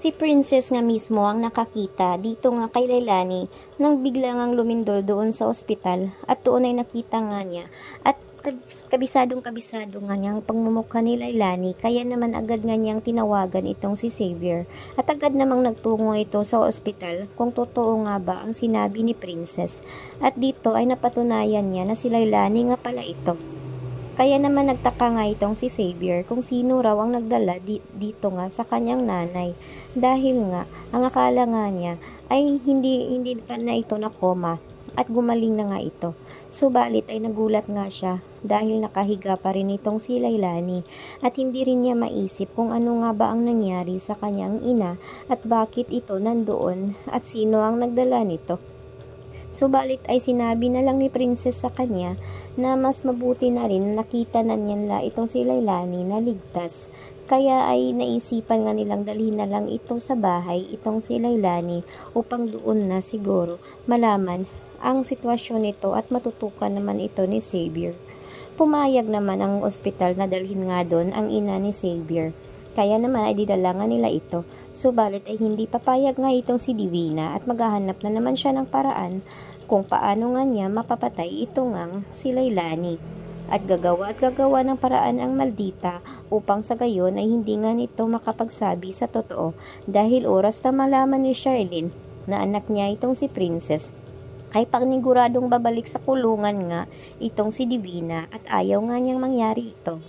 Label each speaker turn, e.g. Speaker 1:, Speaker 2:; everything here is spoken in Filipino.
Speaker 1: Si Princess nga mismo ang nakakita dito nga kay Leilani nang bigla ngang lumindol doon sa ospital at doon ay nakita nga niya at kabisadong-kabisado nga niyang pagmumukha ni Leilani, kaya naman agad nga niyang tinawagan itong si Xavier at agad namang nagtungo ito sa ospital kung totoo nga ba ang sinabi ni Princess, at dito ay napatunayan niya na si Leilani nga pala ito. Kaya naman nagtaka nga itong si Xavier kung sino raw ang nagdala dito nga sa kanyang nanay, dahil nga ang akala nga niya ay hindi pa na ito na koma at gumaling na nga ito. Subalit ay nagulat nga siya dahil nakahiga pa rin itong si Leilani at hindi rin niya maisip kung ano nga ba ang nangyari sa kanyang ina at bakit ito nandoon at sino ang nagdala nito. Subalit ay sinabi na lang ni Princess sa kanya na mas mabuti na rin nakita na niya itong si Leilani na ligtas. Kaya ay naisipan nga nilang dalhin na lang ito sa bahay, itong si Leilani, upang doon na siguro malaman ang sitwasyon nito at matutukan naman ito ni Xavier. Pumayag naman ang ospital na dalhin nga doon ang ina ni Xavier. Kaya naman ay didala nga nila ito. Subalit ay hindi papayag nga itong si Divina at maghahanap na naman siya ng paraan kung paano nga niya mapapatay ito ngang si Leilani. At gagawa ng paraan ang maldita upang sa gayon ay hindi nga nito makapagsabi sa totoo, dahil oras na malaman ni Charlene na anak niya itong si Princess ay paniguradong babalik sa kulungan nga itong si Divina at ayaw nga niyang mangyari ito.